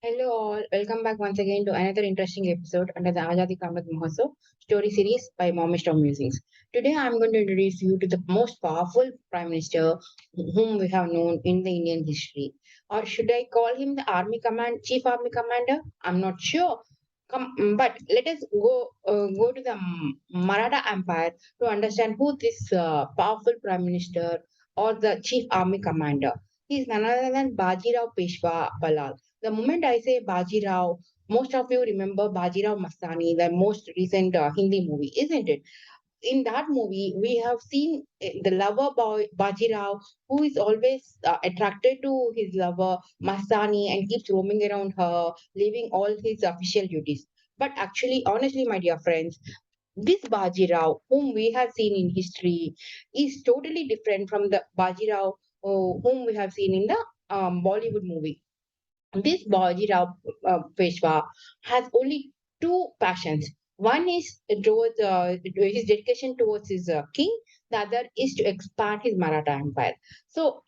Hello all, welcome back once again to another interesting episode under the Azadi Kamrat Mahotsav story series by Momistar Musings. Today I am going to introduce you to the most powerful Prime Minister whom we have known in the Indian history. Or should I call him the Chief Army Commander? I'm not sure. But let us go to the Maratha Empire to understand who this powerful Prime Minister or the Chief Army Commander. He is none other than Bajirao Peshwa Balal. The moment I say Baji Rao, most of you remember Baji Rao Mastani, the most recent Hindi movie, isn't it? In that movie, we have seen the lover boy Baji Rao, who is always attracted to his lover Mastani and keeps roaming around her, leaving all his official duties. But actually, honestly, my dear friends, this Baji Rao, whom we have seen in history, is totally different from the Baji Rao whom we have seen in the Bollywood movie. This Bajirao Peshwa has only two passions. One is towards his dedication towards his king. The other is to expand his Maratha empire. So,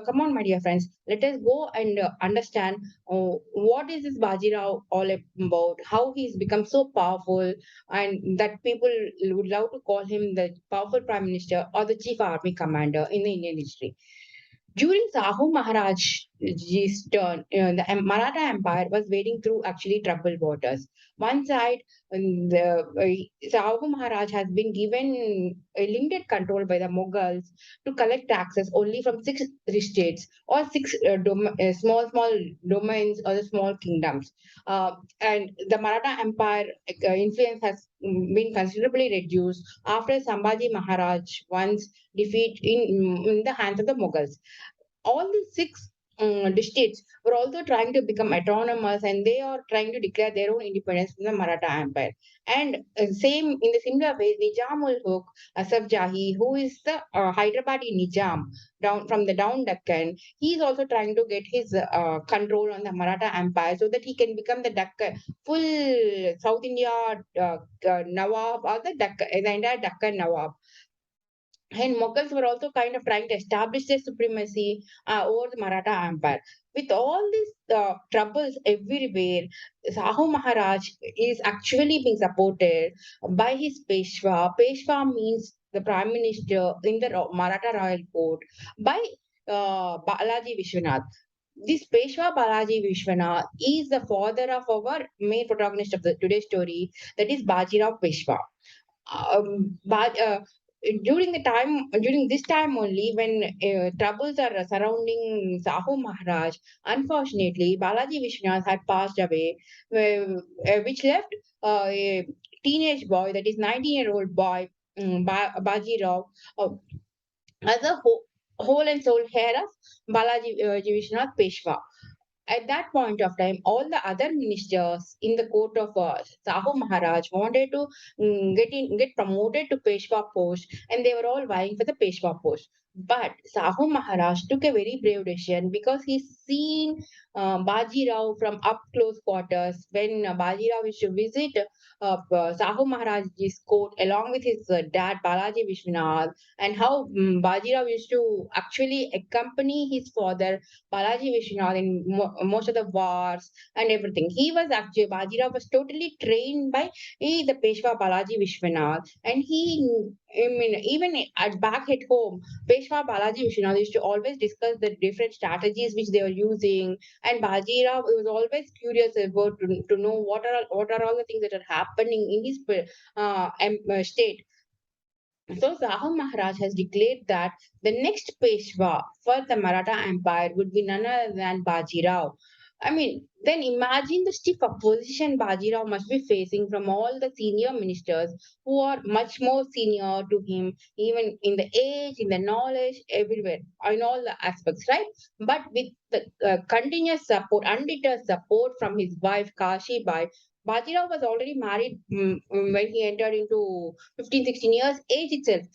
come on, my dear friends, let us go and understand what is this Bajirao all about, how he's become so powerful, and that people would love to call him the powerful prime minister or the chief army commander in the Indian history. During Sahu Maharaj's turn, the Maratha Empire was wading through actually troubled waters. One side, Sahu Maharaj has been given a limited control by the Mughals to collect taxes only from six states or six small domains or the small kingdoms. And the Maratha Empire influence has been considerably reduced after Sambhaji Maharaj once defeat in the hands of the Mughals. All the six districts were also trying to become autonomous, and they are trying to declare their own independence from the Maratha Empire. And same in the similar way, Nizam ul Haq Asaf Jahi, who is the Hyderabadi Nizam down from the down Deccan, he is also trying to get his control on the Maratha Empire so that he can become the Deccan, full South India Nawab or the entire Deccan Nawab. And Mughals were also kind of trying to establish their supremacy over the Maratha Empire. With all these troubles everywhere, Sahu Maharaj is actually being supported by his Peshwa. Peshwa means the prime minister in the Maratha royal court by Balaji Vishwanath. This Peshwa Balaji Vishwanath is the father of our main protagonist of the today's story, that is Bajirao Peshwa. But during this time only, when troubles are surrounding Sahu Maharaj, unfortunately Balaji Vishwanath had passed away, which left a teenage boy, that is 19-year-old boy, Baji Rao, as a whole and soul heir of Balaji Vishwanath Peshwa. At that point of time, all the other ministers in the court of Sahu Maharaj wanted to get promoted to Peshwa post, and they were all vying for the Peshwa post. But Sahu Maharaj took a very brave decision because he seen Baji Rao from up close quarters when Baji Rao used to visit Sahu Maharaj's court along with his dad Balaji Vishwanath, and how Baji Rao used to actually accompany his father Balaji Vishwanath in most of the wars and everything. He was actually, Bajirao was totally trained by the Peshwa Balaji Vishwanath. And I mean, even at back at home, Peshwa Balaji Vishwanath used to always discuss the different strategies which they were using. And Bajirao was always curious about to know what are all the things that are happening in his state. So Sahu Maharaj has declared that the next Peshwa for the Maratha Empire would be none other than Baji Rao. I mean, then imagine the stiff opposition Baji Rao must be facing from all the senior ministers who are much more senior to him, even in the age, in the knowledge, everywhere, in all the aspects, right? But with the continuous support, undeterred support from his wife Kashi Bai, Bajirao was already married when he entered into 15, 16 years age itself,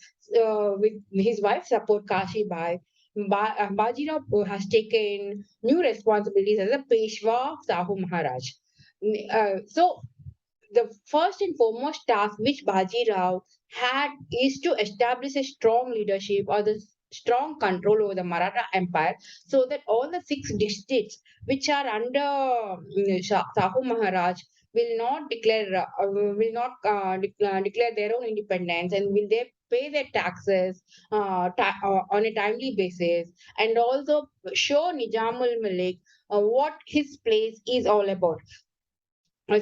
with his wife's support, Kashi Bai. Bajirao has taken new responsibilities as a Peshwa of Sahu Maharaj. So the first and foremost task which Baji Rao had is to establish a strong leadership or the strong control over the Maratha Empire, so that all the six districts which are under Sahu Maharaj will not declare their own independence, and will they pay their taxes on a timely basis, and also show Nizamul Malik what his place is all about.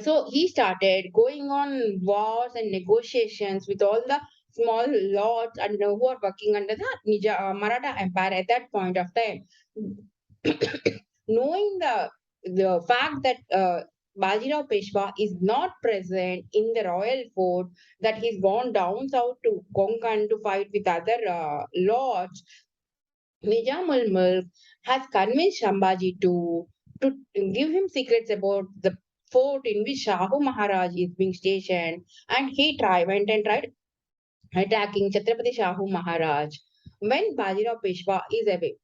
So he started going on wars and negotiations with all the small lords and who are working under the Maratha Empire at that point of time. Knowing the fact that Bajirao Peshwa is not present in the royal fort, that he's gone down south to Konkan to fight with other lords, Nizamul Mulk has convinced Shambhaji to give him secrets about the fort in which Shahu Maharaj is being stationed, and went and tried attacking Chhatrapati Shahu Maharaj. When Bajirao Peshwa is away,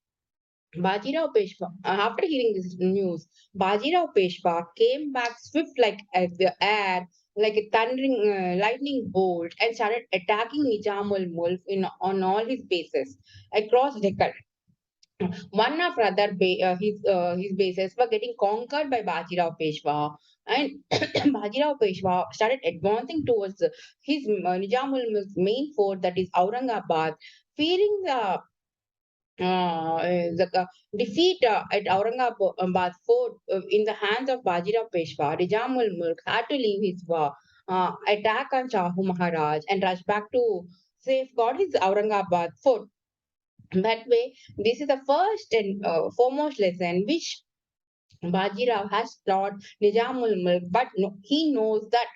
Bajirao Peshwa, after hearing this news, Bajirao Peshwa came back swift like the air, like a thundering lightning bolt, and started attacking Nizamul Mulk on all his bases across Deccan. One after other, his bases were getting conquered by Bajirao Peshwa, and Bajirao Peshwa started advancing towards his Nizamul Mulk's main fort, that is Aurangabad. Fearing the defeat at Aurangabad fort in the hands of Bajirao Peshwa, Nizamul Mulk had to leave his attack on Shahu Maharaj and rush back to safeguard his Aurangabad fort. That way, this is the first and foremost lesson which Bajirao has taught Nizamul Mulk, but he knows that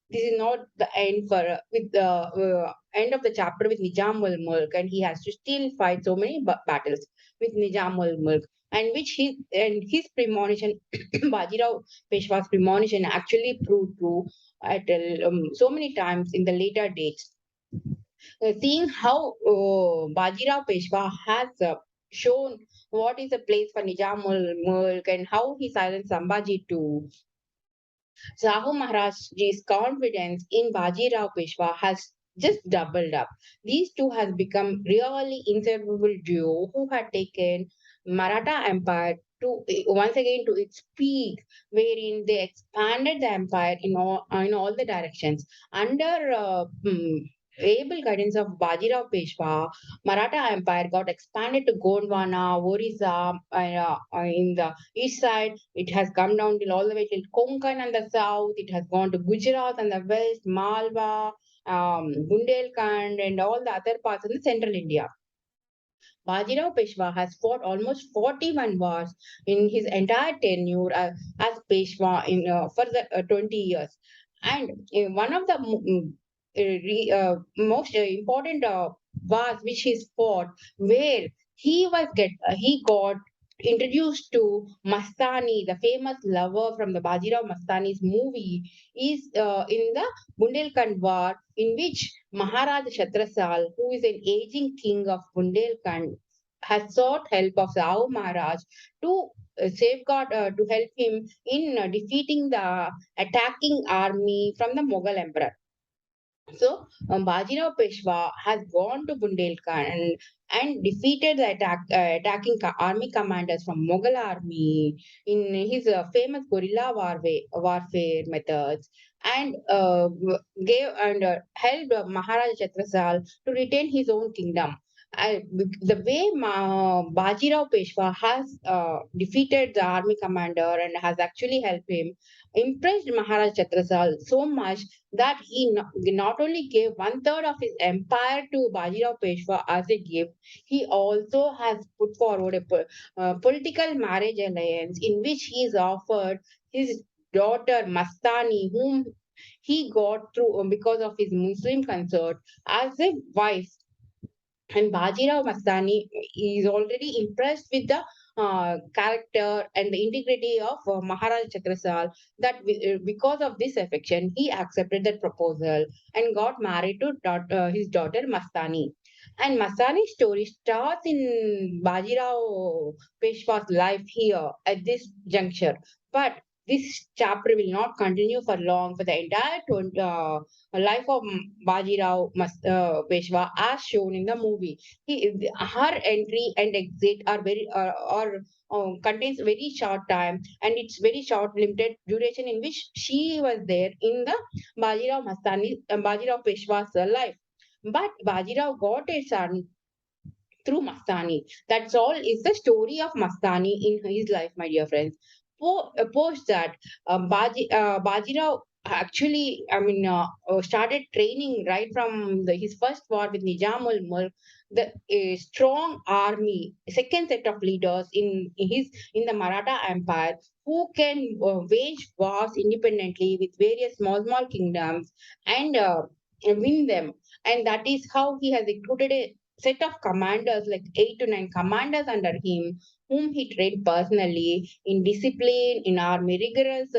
this is not the end for with the end of the chapter with Nizamul Mulk, and he has to still fight so many battles with Nizamul Mulk, and his premonition, Bajirao Peshwa's premonition, actually proved true at so many times in the later dates. Seeing how Bajirao Peshwa has shown what is the place for Nizamul Mulk and how he silenced Sambhaji too, Shahu Maharaj's confidence in Baji Rao Peshwa has just doubled up. These two has become really inseparable duo who had taken Maratha Empire to once again to its peak, wherein they expanded the empire in all the directions. Under able guidance of Bajirao Peshwa, Maratha Empire got expanded to Gondwana, Orissa, in the east side. It has come down till all the way till Konkan on the south. It has gone to Gujarat on the west, Malwa, Bundelkhand, and all the other parts in the central India. Bajirao Peshwa has fought almost 41 wars in his entire tenure as Peshwa for the 20 years. And one of the most important wars which he fought, where he got introduced to Mastani, the famous lover from the Bajirao Mastani's movie, is in the Bundelkhand War, in which Maharaj Shatrasal, who is an aging king of Bundelkhand, has sought help of Rao Maharaj to to help him in defeating the attacking army from the Mughal emperor. So, Bajirao Peshwa has gone to Bundelkhand and defeated the army commanders from Mughal army in his famous warfare methods, and helped Maharaja Chhatrasal to retain his own kingdom. The way Bajirao Peshwa has defeated the army commander and has actually helped him impressed Maharaj Chhatrasal so much that he not only gave one third of his empire to Bajirao Peshwa as a gift, he also has put forward a political marriage alliance in which he is offered his daughter Mastani, whom he got through because of his Muslim consort, as a wife. And Bajirao Mastani is already impressed with the character and the integrity of Maharaj Chhatrasal, that because of this affection, he accepted that proposal and got married to his daughter Mastani. And Mastani's story starts in Bajirao Peshwa's life here at this juncture. But this chapter will not continue for long for the entire life of Baji Rao Peshwa as shown in the movie. Her entry and exit are very are contains very short time, and it's very short limited duration in which she was there in the Baji Rao Peshwa's life. But Baji Rao got a son through Mastani. That's all is the story of Mastani in his life, my dear friends. Post that, Bajirao actually, started training right from his first war with Nizamul Mulk, the a strong army, second set of leaders in the Maratha Empire who can wage wars independently with various small kingdoms and win them. And that is how he has recruited a set of commanders, like 8 to 9 commanders under him, whom he trained personally in discipline, in army rigorous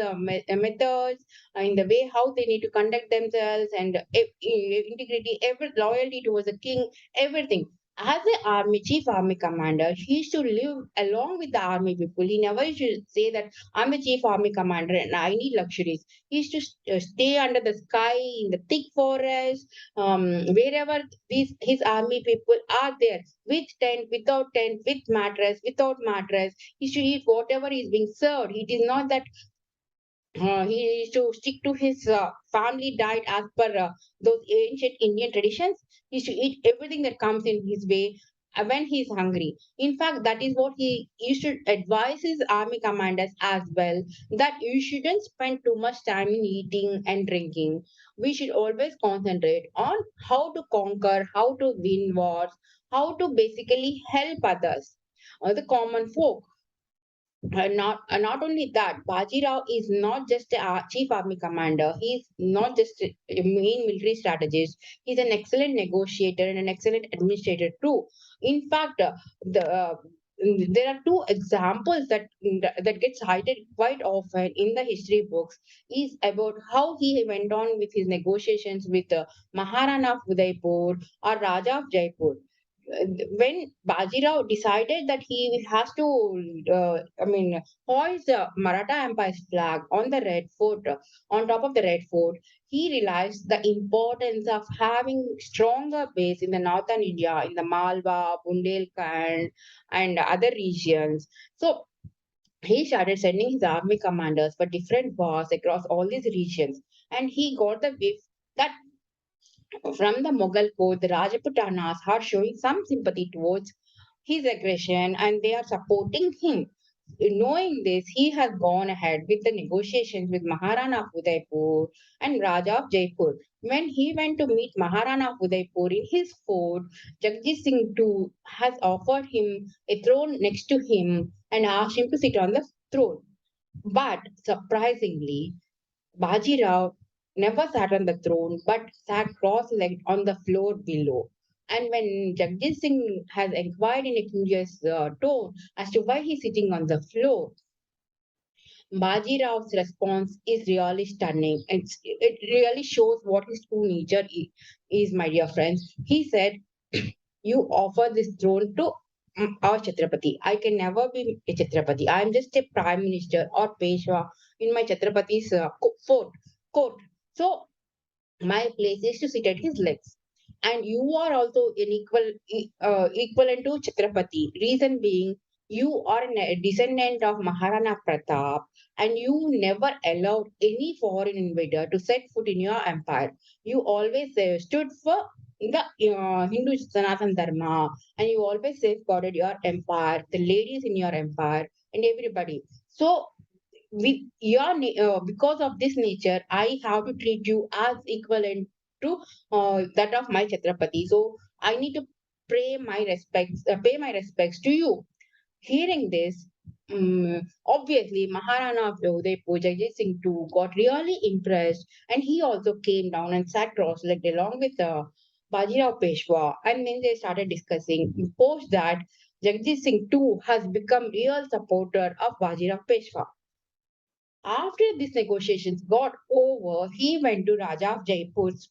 methods, in the way how they need to conduct themselves, and integrity, every loyalty towards the king, everything. As the army chief army commander, he used to live along with the army people. He never used to say that I'm the chief army commander and I need luxuries. He used to stay under the sky in the thick forest, wherever his army people are there, with tent, without tent, with mattress, without mattress. He should eat whatever is being served. It is not that he used to stick to his family diet as per those ancient Indian traditions. He used to eat everything that comes in his way when he is hungry. In fact, that is what he used to advise his army commanders as well, that you shouldn't spend too much time in eating and drinking. We should always concentrate on how to conquer, how to win wars, how to basically help others, the common folk. Not only that, Bajirao is not just a chief army commander. He's not just a main military strategist. He's an excellent negotiator and an excellent administrator too. In fact, there are two examples that gets cited quite often in the history books. Is about how he went on with his negotiations with Maharana of Udaipur or Raja of Jaipur. When Bajirao decided that he has to, hoist the Maratha Empire's flag on the Red Fort, on top of the Red Fort, he realized the importance of having stronger base in the northern India, in the Malwa, Bundelkhand, and other regions. So he started sending his army commanders for different wars across all these regions, and he got the whiff that from the Mughal court, the Rajputanas are showing some sympathy towards his aggression and they are supporting him. Knowing this, he has gone ahead with the negotiations with Maharana of Udaipur and Raja of Jaipur. When he went to meet Maharana of Udaipur in his fort, Jagjit Singh too has offered him a throne next to him and asked him to sit on the throne. But surprisingly, Bajirao never sat on the throne but sat cross legged on the floor below. And when Jagdish Singh has inquired in a curious tone as to why he's sitting on the floor, Baji Rao's response is really stunning. It really shows what his true nature is, my dear friends. He said, you offer this throne to our Chhatrapati. I can never be a Chhatrapati. I am just a prime minister or Peshwa in my Chhatrapati's court. So my place is to sit at his legs. And you are also an equivalent to Chhatrapati. Reason being, you are a descendant of Maharana Pratap, and you never allowed any foreign invader to set foot in your empire. You always stood for the Hindu Sanatana Dharma, and you always safeguarded your empire, the ladies in your empire, and everybody. So with because of this nature, I have to treat you as equivalent to that of my Chhatrapati. So I need to pay my respects to you. Hearing this, obviously Maharana of Udaipur, Jagjit Singh too, got really impressed, and he also came down and sat cross-legged along with Bajirao Peshwa, and then they started discussing. Post that, Jagjit Singh too has become real supporter of Bajirao Peshwa. After these negotiations got over, he went to Raja of Jaipur's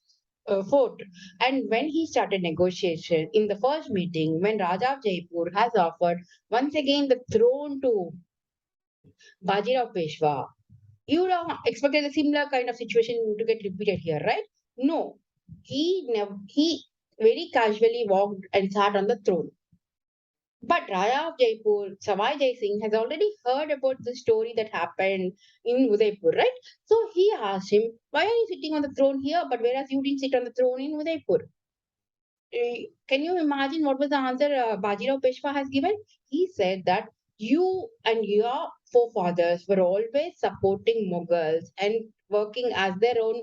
fort. And when he started negotiation in the first meeting, when Raja of Jaipur has offered once again the throne to Bajirao Peshwa, You would have expected a similar kind of situation to get repeated here, right? No, he never. He very casually walked and sat on the throne. But Raja of Jaipur, Savai Jai Singh, has already heard about the story that happened in Udaipur, right? So he asked him, "Why are you sitting on the throne here, but whereas you didn't sit on the throne in Udaipur?" Can you imagine what was the answer Bajirao Peshwa has given? He said that you and your forefathers were always supporting Mughals and working as their own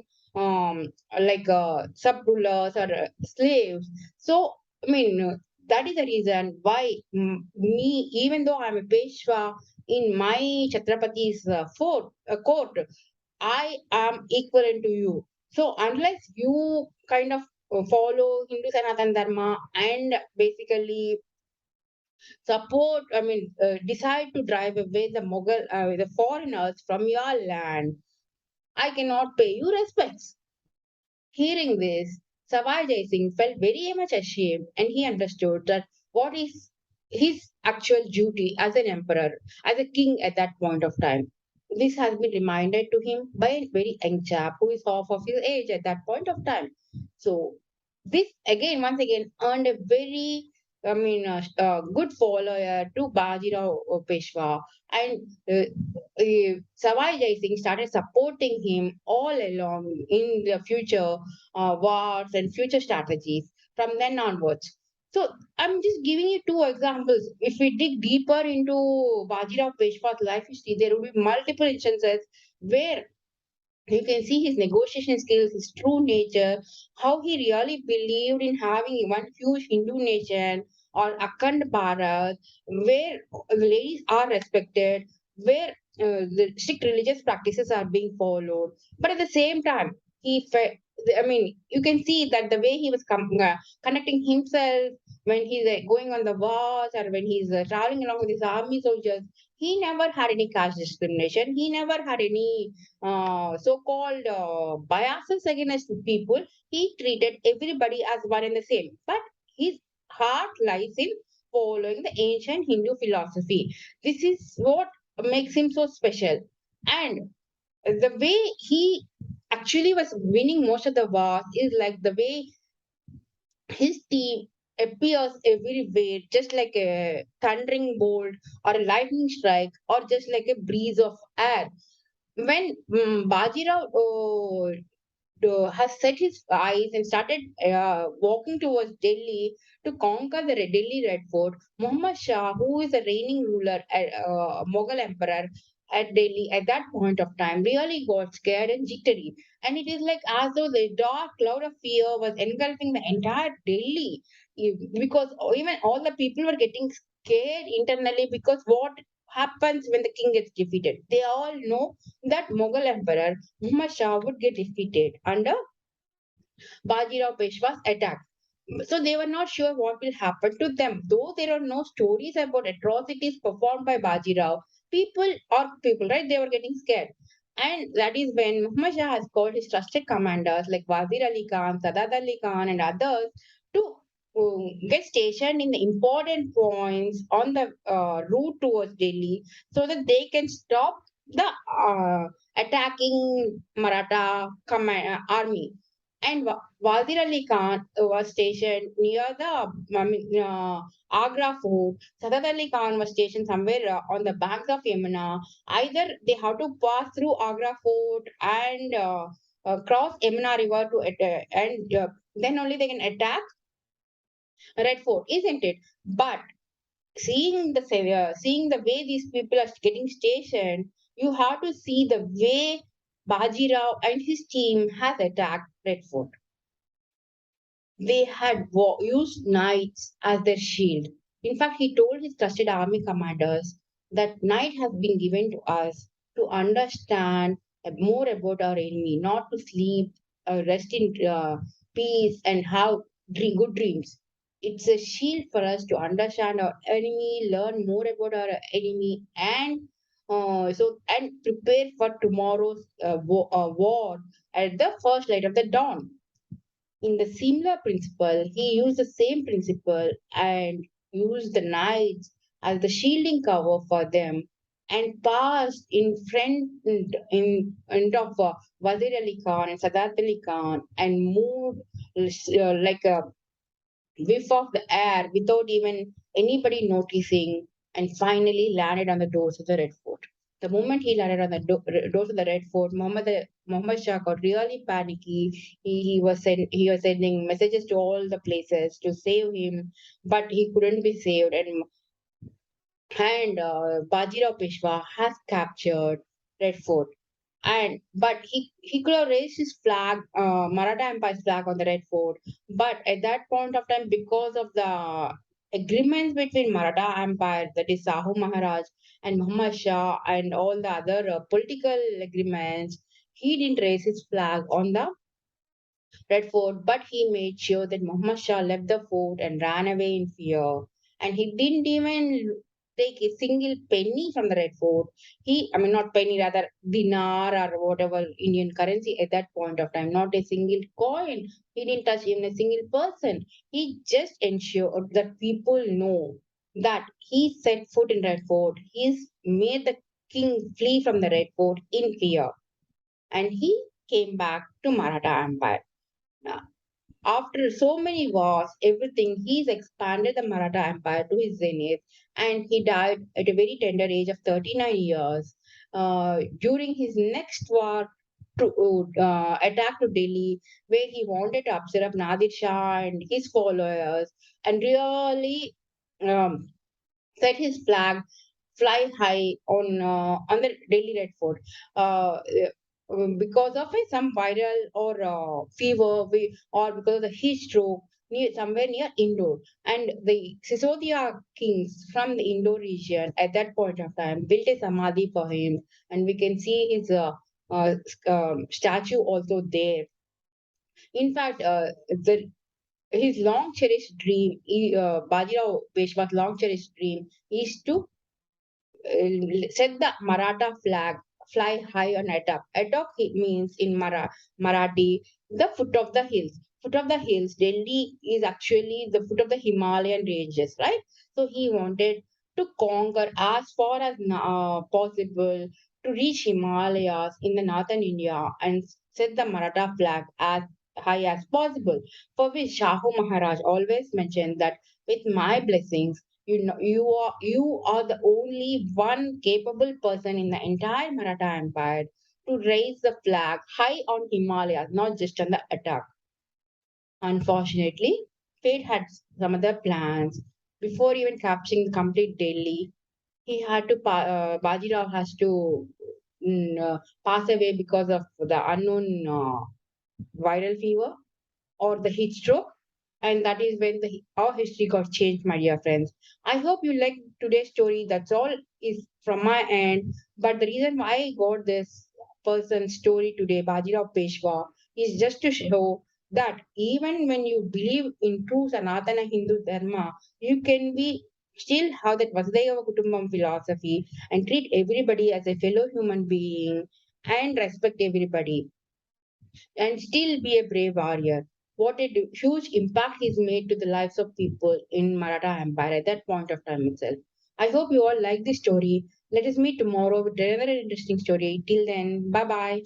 sub rulers or slaves. So, I mean, that is the reason why me, even though I'm a Peshwa in my Chhatrapati's court, I am equivalent to you. So unless you kind of follow Hindu Sanatan Dharma and basically support, decide to drive away the foreigners from your land, I cannot pay you respects. Hearing this, Savai Jai Singh felt very much ashamed and he understood that what is his actual duty as an emperor, as a king at that point of time. This has been reminded to him by a very young chap who is half of his age at that point of time. So, this again, once again, earned a very good follower to Bajirao Peshwa, and Savai Jai Singh started supporting him all along in the future wars and future strategies from then onwards. So I'm just giving you two examples. If we dig deeper into Bajirao Peshwa's life history, there will be multiple instances where you can see his negotiation skills, his true nature, how he really believed in having one huge Hindu nation or Akhand Bharat, where ladies are respected, where the strict religious practices are being followed. But at the same time, you can see that the way he was connecting himself when he's going on the wars or when he's traveling along with his army soldiers, he never had any caste discrimination. He never had any so-called biases against people. He treated everybody as one and the same. But his heart lies in following the ancient Hindu philosophy. This is what makes him so special. And the way he actually was winning most of the wars is like the way his team appears everywhere, just like a thundering bolt or a lightning strike or just like a breeze of air. When Bajirao has set his eyes and started walking towards Delhi to conquer the Delhi Red Fort, Muhammad Shah, who is a reigning ruler, Mughal emperor at Delhi at that point of time, really got scared and jittery. And it is like as though the dark cloud of fear was engulfing the entire Delhi, because even all the people were getting scared internally because what happens when the king gets defeated? They all know that Mughal emperor Muhammad Shah would get defeated under Bajirao Peshwa's attack. So they were not sure what will happen to them. Though there are no stories about atrocities performed by Bajirao, people, right? They were getting scared. And that is when Muhammad Shah has called his trusted commanders like Wazir Ali Khan, Sadad Ali Khan, and others to get stationed in the important points on the route towards Delhi so that they can stop the attacking Maratha army. And Wazir Ali Khan was stationed near the Agra fort. Sadat Ali Khan was stationed somewhere on the banks of Yamuna. Either they have to pass through Agra fort and cross Yamuna river and then only they can attack Red Fort, isn't it? But seeing the way these people are getting stationed, you have to see the way Bajirao and his team has attacked Red Fort. They had used knights as their shield. In fact, he told his trusted army commanders that night has been given to us to understand more about our enemy, not to sleep, rest in peace, and have good dreams. It's a shield for us to understand our enemy, learn more about our enemy, and prepare for tomorrow's war at the first light of the dawn. In the similar principle, he used the same principle and used the knights as the shielding cover for them. and passed in front of Wazir Ali Khan and Sadat Ali Khan and moved like a whiff of the air without even anybody noticing, and finally landed on the doors of the Red Fort. The moment he landed on the doors of the Red Fort, Muhammad Shah got really panicky. He was sending messages to all the places to save him, but he couldn't be saved. And Baji Rao Peshwa has captured Red Fort. And but he could have raised his flag, Maratha Empire's flag on the Red Fort. But at that point of time, because of the agreements between Maratha Empire, that is Sahu Maharaj and Muhammad Shah, and all the other political agreements, he didn't raise his flag on the Red Fort, but he made sure that Muhammad Shah left the fort and ran away in fear. And he didn't even take a single penny from the Red Fort. I mean, not penny, rather dinar or whatever Indian currency at that point of time, not a single coin. He didn't touch even a single person. He just ensured that people know that he set foot in Red Fort. He's made the king flee from the Red Fort in fear. And he came back to Maratha Empire. Uh, After so many wars, everything, he's expanded the Maratha Empire to his zenith, and he died at a very tender age of 39 years. During his next war to attack to Delhi, where he wanted to upset up Nadir Shah and his followers, and really um, set his flag fly high on the Delhi Red Fort. Because of some viral or fever or because of the heat stroke somewhere near Indore. And the Sisodia kings from the Indore region at that point of time built a samadhi for him, and we can see his statue also there. In fact, his long cherished dream, Bajirao Peshwa's long cherished dream is to set the Maratha flag fly high on Atap. Atap means in Marathi the foot of the hills. Foot of the hills. Delhi is actually the foot of the Himalayan ranges, right? So he wanted to conquer as far as possible to reach Himalayas in the northern India and set the Maratha flag as high as possible. For which Shahu Maharaj always mentioned that with my blessings you are the only one capable person in the entire Maratha Empire to raise the flag high on Himalayas, not just on the attack. Unfortunately, fate had some other plans. Before even capturing the complete Delhi, he had to Bajirao has to pass away because of the unknown viral fever or the heat stroke. And that is when our history got changed, my dear friends. I hope you like today's story. That's all is from my end. But the reason why I got this person's story today, Bajirao Peshwa, is just to show that even when you believe in true Sanatana Hindu Dharma, you can be still have that Vasudhaiva Kutumbam philosophy and treat everybody as a fellow human being and respect everybody and still be a brave warrior. What a huge impact he's made to the lives of people in Maratha Empire at that point of time itself. I hope you all like this story. Let us meet tomorrow with another interesting story. Till then, bye bye.